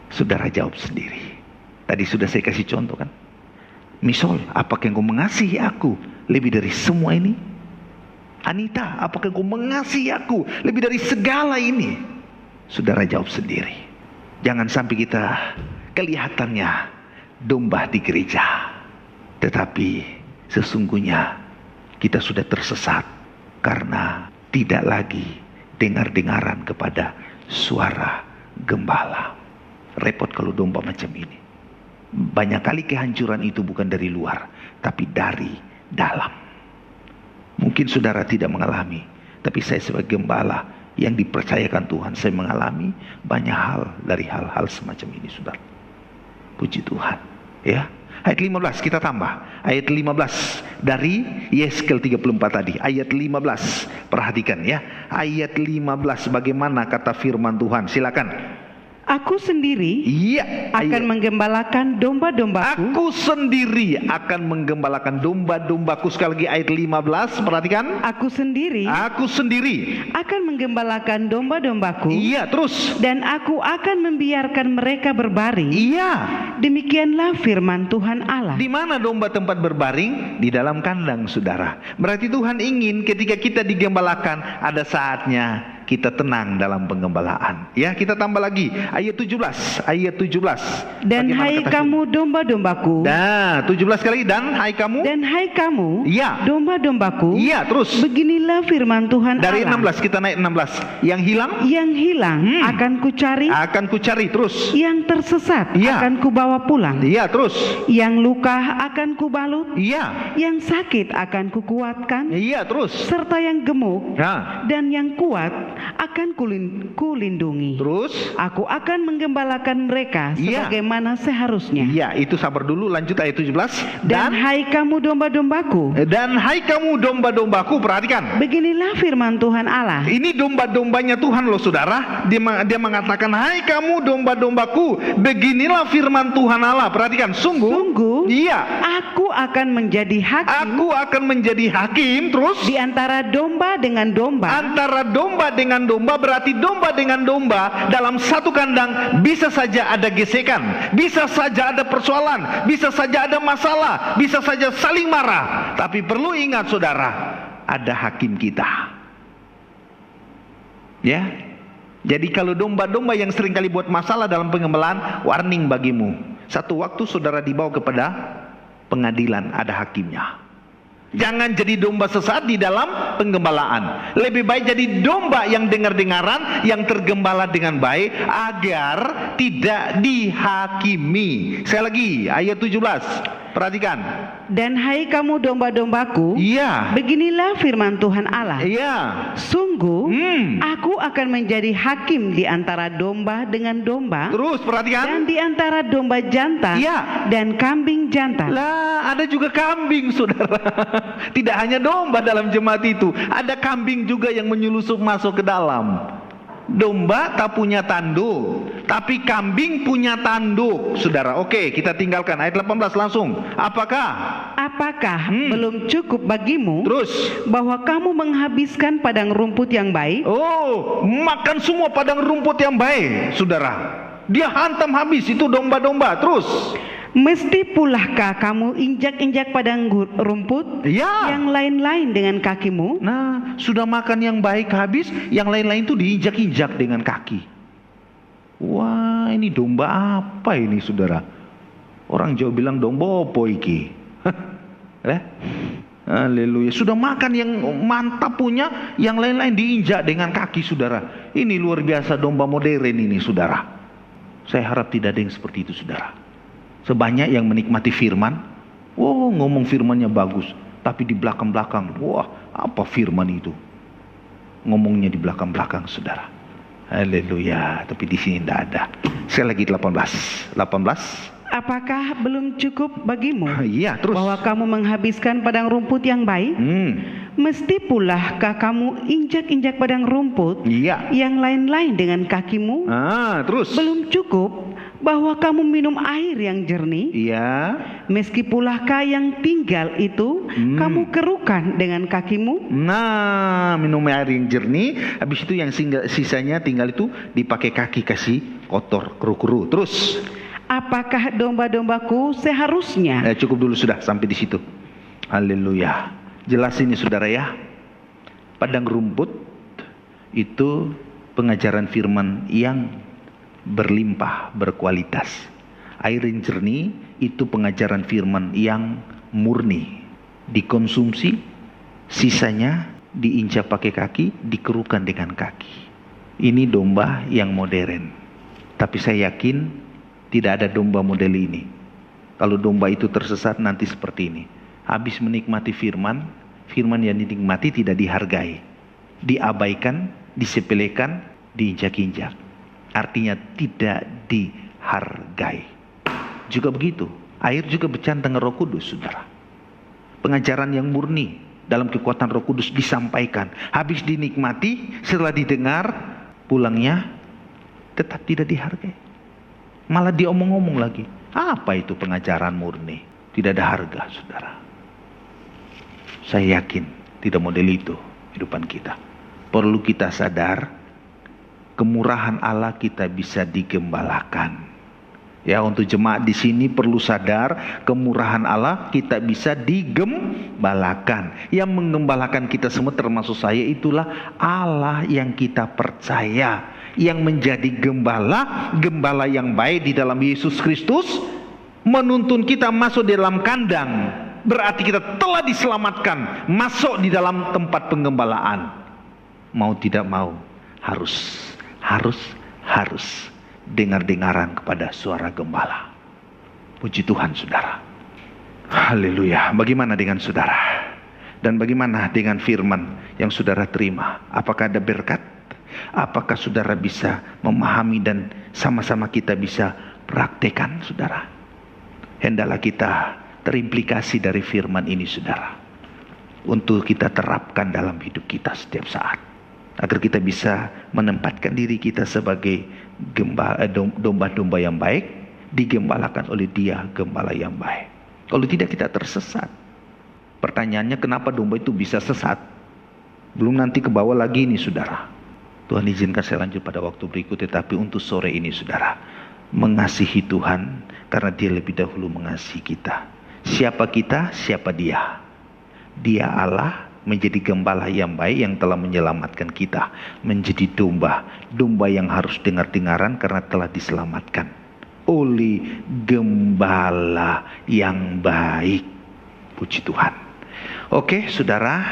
[SPEAKER 2] Saudara jawab sendiri. Tadi sudah saya kasih contoh kan. Misal, apakah engkau mengasihi aku lebih dari semua ini? Anita, apakah engkau mengasihi aku lebih dari segala ini? Saudara jawab sendiri. Jangan sampai kita kelihatannya domba di gereja, tetapi sesungguhnya kita sudah tersesat karena tidak lagi dengar-dengaran kepada suara gembala. Repot kalau domba macam ini. Banyak kali kehancuran itu bukan dari luar, tapi dari dalam. Mungkin saudara tidak mengalami, tapi saya sebagai gembala yang dipercayakan Tuhan, saya mengalami banyak hal dari hal-hal semacam ini, saudara. Puji Tuhan, ya. Ayat 15 kita tambah. Ayat 15 dari Yeskel 34 tadi. Ayat 15. Perhatikan ya. Ayat 15 bagaimana kata firman Tuhan. Silakan.
[SPEAKER 3] Aku sendiri akan menggembalakan domba-dombaku.
[SPEAKER 2] Aku sendiri akan menggembalakan domba-dombaku. Sekali lagi ayat 15, perhatikan.
[SPEAKER 3] Aku sendiri akan menggembalakan domba-dombaku.
[SPEAKER 2] Iya, terus.
[SPEAKER 3] Dan aku akan membiarkan mereka berbaring.
[SPEAKER 2] Iya.
[SPEAKER 3] Demikianlah firman Tuhan Allah.
[SPEAKER 2] Di mana domba tempat berbaring? Di dalam kandang, saudara. Berarti Tuhan ingin ketika kita digembalakan, ada saatnya kita tenang dalam penggembalaan. Ya, kita tambah lagi ayat 17. Ayat 17.
[SPEAKER 3] Dan hai kamu domba-dombaku.
[SPEAKER 2] Nah, 17 kali. Dan hai kamu.
[SPEAKER 3] Dan hai kamu.
[SPEAKER 2] Iya.
[SPEAKER 3] Domba-dombaku.
[SPEAKER 2] Iya, terus.
[SPEAKER 3] Beginilah firman Tuhan
[SPEAKER 2] dari
[SPEAKER 3] Allah.
[SPEAKER 2] 16 kita naik 16. Yang hilang?
[SPEAKER 3] Yang hilang akan kucari.
[SPEAKER 2] Akan kucari, terus.
[SPEAKER 3] Yang tersesat akan kubawa pulang.
[SPEAKER 2] Iya, terus.
[SPEAKER 3] Yang luka akan kubalut.
[SPEAKER 2] Iya.
[SPEAKER 3] Yang sakit akan kukuatkan.
[SPEAKER 2] Iya, terus.
[SPEAKER 3] Serta yang gemuk dan yang kuat akan kulindungi.
[SPEAKER 2] Terus
[SPEAKER 3] aku akan menggembalakan mereka sebagaimana seharusnya.
[SPEAKER 2] Iya, itu sabar dulu, lanjut ayat 17.
[SPEAKER 3] Dan hai kamu domba-dombaku.
[SPEAKER 2] Dan hai kamu domba-dombaku, perhatikan.
[SPEAKER 3] Beginilah firman Tuhan Allah.
[SPEAKER 2] Ini domba-dombanya Tuhan loh, saudara. Dia mengatakan, hai kamu domba-dombaku, beginilah firman Tuhan Allah. Perhatikan, sungguh. Iya.
[SPEAKER 3] Aku akan menjadi hakim.
[SPEAKER 2] Aku akan menjadi hakim, terus.
[SPEAKER 3] Di antara domba dengan domba.
[SPEAKER 2] Antara domba dengan domba, berarti domba dengan domba dalam satu kandang bisa saja ada gesekan, bisa saja ada persoalan, bisa saja ada masalah, bisa saja saling marah. Tapi perlu ingat, saudara, ada hakim kita. Ya. Jadi kalau domba-domba yang seringkali buat masalah dalam pengembalaan, warning bagimu. Satu waktu saudara dibawa kepada pengadilan, ada hakimnya. Jangan jadi domba sesat di dalam penggembalaan. Lebih baik jadi domba yang dengar-dengaran, yang tergembala dengan baik, agar tidak dihakimi. Sekali lagi, ayat 17. Perhatikan.
[SPEAKER 3] Dan hai kamu domba-dombaku.
[SPEAKER 2] Iya.
[SPEAKER 3] Beginilah firman Tuhan Allah.
[SPEAKER 2] Iya.
[SPEAKER 3] Sungguh, aku akan menjadi hakim di antara domba dengan domba.
[SPEAKER 2] Terus perhatikan.
[SPEAKER 3] Dan di antara domba jantan dan kambing jantan.
[SPEAKER 2] Lah, ada juga kambing, saudara. Tidak hanya domba dalam jemaat itu, ada kambing juga yang menyelusup masuk ke dalam. Domba tak punya tanduk, tapi kambing punya tanduk, saudara. Oke, kita tinggalkan ayat 18 langsung. Apakah
[SPEAKER 3] belum cukup bagimu?
[SPEAKER 2] Terus,
[SPEAKER 3] bahwa kamu menghabiskan padang rumput yang baik?
[SPEAKER 2] Oh, makan semua padang rumput yang baik, saudara. Dia hantam habis itu domba-domba. Terus,
[SPEAKER 3] mesti pulahkah kamu injak-injak padang rumput yang lain-lain dengan kakimu?
[SPEAKER 2] Nah, sudah makan yang baik habis, yang lain-lain itu diinjak-injak dengan kaki. Wah, ini domba apa ini, saudara? Orang Jawa bilang domba opo iki. Haleluya. Sudah makan yang mantap punya, yang lain-lain diinjak dengan kaki, saudara. Ini luar biasa domba modern ini, saudara. Saya harap tidak ada yang seperti itu, saudara. Sebanyak yang menikmati firman, ngomong firmannya bagus, tapi di belakang-belakang, apa firman itu? Ngomongnya di belakang-belakang, saudara. Haleluya. Tapi di sini tidak ada. Sekali lagi 18.
[SPEAKER 3] Apakah belum cukup bagimu?
[SPEAKER 2] Iya, terus.
[SPEAKER 3] Bahwa kamu menghabiskan padang rumput yang baik? Mesti pulahkah kamu injak-injak padang rumput yang lain-lain dengan kakimu?
[SPEAKER 2] Terus.
[SPEAKER 3] Belum cukup bahwa kamu minum air yang jernih?
[SPEAKER 2] Iya.
[SPEAKER 3] Meski pulahkah yang tinggal itu kamu kerukan dengan kakimu?
[SPEAKER 2] Nah, minum air yang jernih, habis itu yang sisanya tinggal itu dipakai kaki, kasih kotor, keru-keru. Terus.
[SPEAKER 3] Apakah domba-dombaku seharusnya?
[SPEAKER 2] Cukup dulu sudah sampai di situ. Haleluya. Jelas ini, saudara ya. Padang rumput itu pengajaran firman yang berlimpah, berkualitas. Air yang jernih itu pengajaran firman yang murni. Dikonsumsi, sisanya diinjak pakai kaki, dikerukan dengan kaki. Ini domba yang modern. Tapi saya yakin tidak ada domba model ini. Kalau domba itu tersesat nanti seperti ini. Habis menikmati firman, firman yang dinikmati tidak dihargai. Diabaikan, disepelekan, diinjak-injak. Artinya tidak dihargai. Juga begitu,
[SPEAKER 1] Air juga bercantum dengan Roh Kudus, saudara. Pengajaran yang murni dalam kekuatan Roh Kudus disampaikan, habis dinikmati, setelah didengar, pulangnya tetap tidak dihargai. Malah diomong-omong lagi. Apa itu pengajaran murni? Tidak ada harga, saudara. Saya yakin tidak model itu kehidupan kita. Perlu kita sadar, kemurahan Allah kita bisa digembalakan. Ya, untuk jemaat di sini perlu sadar, kemurahan Allah kita bisa digembalakan. Yang menggembalakan kita semua termasuk saya itulah Allah yang kita percaya, yang menjadi gembala yang baik di dalam Yesus Kristus, menuntun kita masuk di dalam kandang. Berarti kita telah diselamatkan, masuk di dalam tempat penggembalaan. Mau tidak mau, harus dengar-dengaran kepada suara gembala. Puji Tuhan, saudara. Haleluya. Bagaimana dengan saudara? Dan bagaimana dengan firman yang saudara terima? Apakah ada berkat? Apakah saudara bisa memahami dan sama-sama kita bisa praktekkan, saudara? Hendaklah kita terimplikasi dari firman ini, saudara, untuk kita terapkan dalam hidup kita setiap saat, agar kita bisa menempatkan diri kita sebagai domba-domba yang baik, digembalakan oleh Dia, gembala yang baik. Kalau tidak, kita tersesat. Pertanyaannya, kenapa domba itu bisa sesat? Belum nanti ke bawah lagi ini, saudara. Tuhan izinkan saya lanjut pada waktu berikut, tetapi untuk sore ini, saudara, mengasihi Tuhan karena Dia lebih dahulu mengasihi kita. Siapa kita? Siapa Dia? Dia Allah, menjadi gembala yang baik yang telah menyelamatkan kita, menjadi domba yang harus dengar-dengaran karena telah diselamatkan oleh gembala yang baik. Puji Tuhan. Oke, saudara,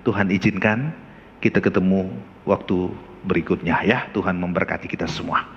[SPEAKER 1] Tuhan izinkan kita ketemu waktu berikutnya ya. Tuhan memberkati kita semua.